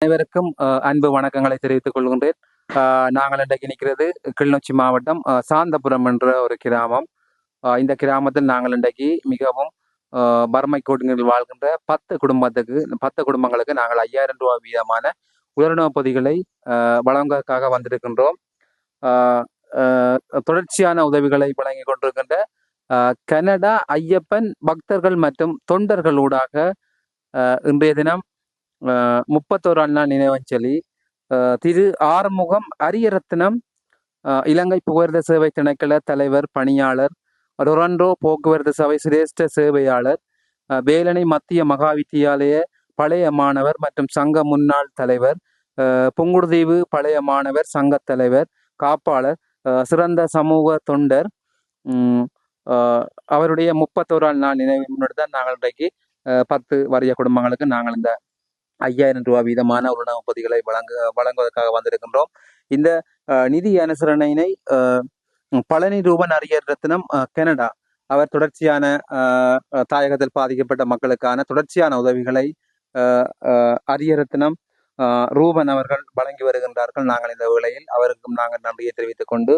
அனைவருக்கும் அன்பு வணக்கங்களை தெரிவித்துக் கொள்கின்றேன். நாங்கள் இன்றைக்கு நிற்கிறது கிளிநொச்சி மாவட்டம் சாந்தபுரம் என்ற ஒரு கிராமம். இந்த கிராமத்தில் நாங்கள் இன்றைக்கு மிகவும் வறுமை கோட்டினில் வாழ்கின்ற 10 குடும்பங்களுக்கு நாங்கள் 5000 ரூபாய் வீதமான உலருணவுப் பொதிகளை வழங்குவதற்காக வந்திருக்கின்றோம். தொடர்ச்சியான உதவிகளை வழங்கி கொண்டிருக்கின்ற கனடா ஐயப்பன் பக்தர்கள் மற்றும் தொண்டர்களூடாக இன்றைய தினம் 31 நாள் நினைவஞ்சலி திரு ஆறுமுகம் அரியரத்னம் இலங்கை போக்குவரத்து சேவை திணைக்கள தலைவர் பணியாளர், ரொரண்டோ போக்குவரத்து சபை சிரேஷ்ட சேவையாளர், வேலணை மத்திய மகா வித்தியாலய பழைய மாணவர் மற்றும் சங்க முன்னாள் தலைவர், புங்குடுதீவு பழைய மாணவர் சங்க தலைவர், காப்பாளர், சிறந்த சமூக தொண்டர், அவருடைய 31 நாள் நினைவு முன்னிட்டு நாங்கள் இன்றைக்கு 10 வறிய குடும்பங்களுக்கு நாங்கள் இந்த 5000 ரூபாய் வீதமான உணவுப் பொதிகளை வழங்குவதற்காக வந்திருக்கின்றோம். இந்த நிதி அனுசரணையினை பழனி ரூபன் அரியரத்னம் கனடா அவர் தொடர்ச்சியான தாயகத்தில் பாதிக்கப்பட்ட மக்களுக்கான தொடர்ச்சியான உதவிகளை அரியரத்னம் ரூபன் அவர்கள் வழங்கி வருகின்றார்கள். நாங்கள் இந்த வேளையில் அவருக்கும் நாங்கள் நன்றியை தெரிவித்துக் கொண்டு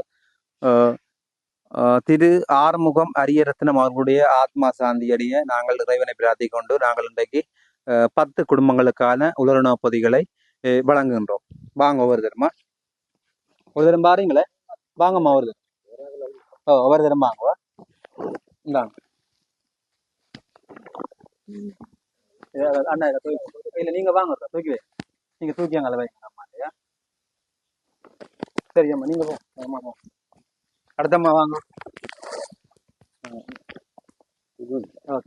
திரு ஆறுமுகம் அரியரத்னம் அவர்களுடைய ஆத்மா சாந்தியடைய நாங்கள் இறைவனை பிரார்த்திக் கொண்டு நாங்கள் இன்றைக்கு 10 குடும்பங்களுக்கான உலருணவுப் பொதிகளை வழங்குகின்றோம். வாங்க ஒவ்வொரு தரமா ஒரு தரம் பாருங்களே, வாங்கம்மா ஒரு தரம் ஒவ்வொரு தரம் வாங்குவா இந்தாங்க அண்ணா இதை தூக்கி இல்லை நீங்க வாங்க தூக்கி வை, நீங்க தூக்கியாங்க வைங்க அம்மா இல்லையா? சரி அம்மா நீங்க போ, அடுத்தம்மா வாங்க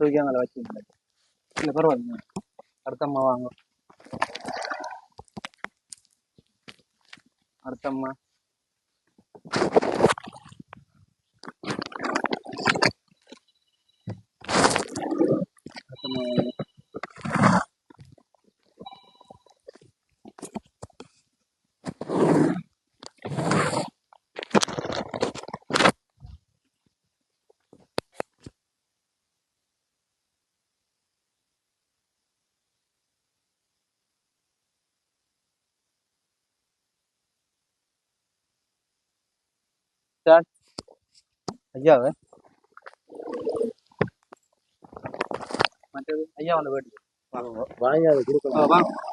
தூக்கியாங்க வச்சு இல்லை பரவாயில்ல, அடுத்தம்மா வாங்க, அடுத்தம்மா ஐயாவே மற்றது ஐயா வந்து வேண்டிய வாங்க